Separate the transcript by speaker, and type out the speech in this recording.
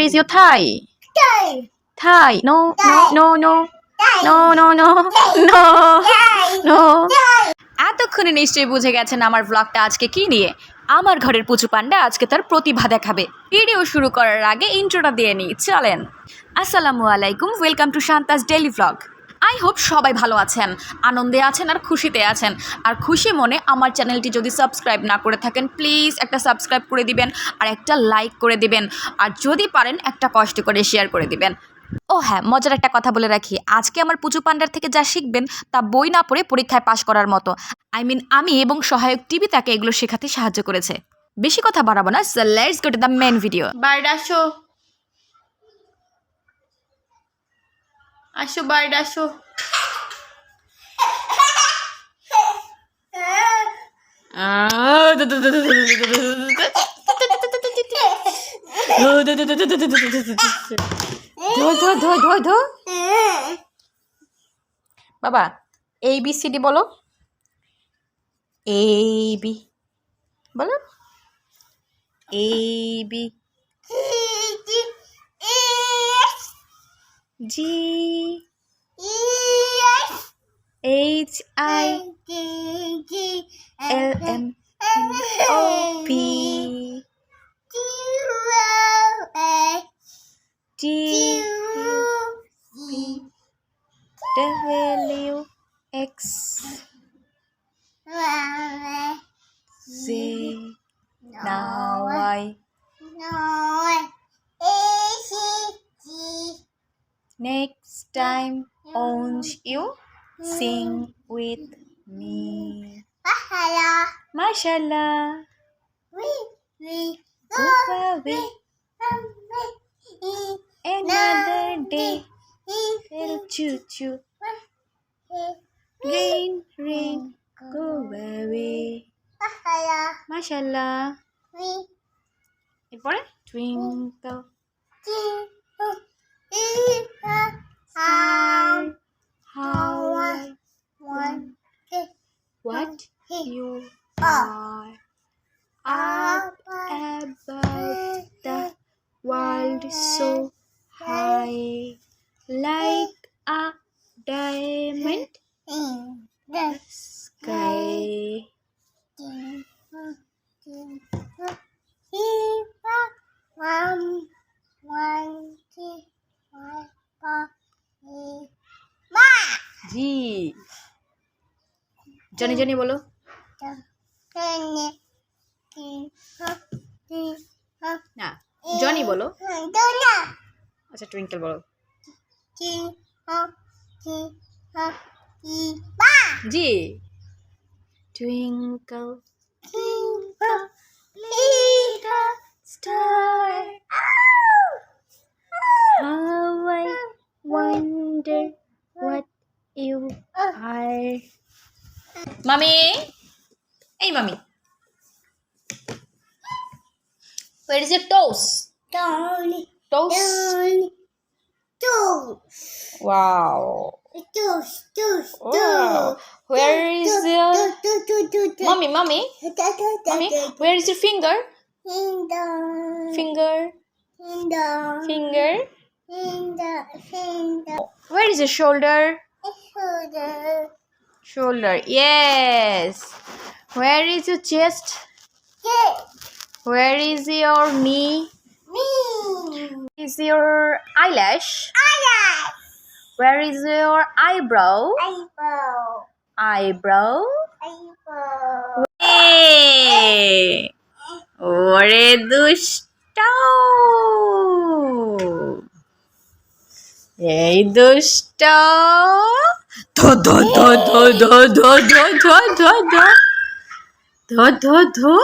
Speaker 1: is your thigh? Thigh. No. এতক্ষণে নিশ্চয়ই বুঝে গেছেন আমার ব্লগটা আজকে কি নিয়ে। আমার ঘরের পুচু পান্ডা আজকে তার প্রতিভা দেখাবে। ভিডিও শুরু করার আগে ইন্ট্রোটা দিয়ে নিই, চলেন। আসসালামু আলাইকুম, welcome to Shanta's daily blog. I hope সবাই ভালো আছেন, আনন্দে আছেন আর খুশিতে আছেন। আর খুশি মনে আমার চ্যানেলটি যদি সাবস্ক্রাইব না করে থাকেন প্লিজ একটা সাবস্ক্রাইব করে দিবেন আর একটা লাইক করে দিবেন, আর যদি পারেন একটা কষ্ট করে শেয়ার করে দিবেন। ও হ্যাঁ, মজার একটা কথা বলে রাখি, আজকে আমার পুচু পান্ডার থেকে যা শিখবেন তা বই না পড়ে পরীক্ষায় পাশ করার মতো। আমি এবং সহায়ক টিভি তাকে এগুলো শেখাতে সাহায্য করেছে। বেশি কথা বাড়াবো না, so let's go to the main video. বাইরে আসো, আসো বাইরে আসো। ধো বাবা, ABCD বলো। AB বলো। AB G H I L M O P T W X Z. Now I next time won't you sing with me? Mashallah. Another day will choo choo. Rain go away. Mashallah. এরপরে twinkle star, how I wonder what you are up above the world so high, like a diamond in the sky. G Johnny Johnny বলো। না, Johnny বলো। আচ্ছা twinkle বলো। জি twinkle twinkle little star, how I wonder what you are. Mommy, hey mommy, where is your toes? Toes. Wow. Wow. Where is your mommy? Where is your finger? Finger. Where is your shoulder? Shoulder. Yes. Where is your chest? Where is your knee? Is your eyelash? Where is your eyebrow? Eyebrow. Hey! ওরে দুষ্ট, এই দুষ্ট, ধো ধো ধো ধো ধো ধো ধো ধো ধো ধো ধো ধো।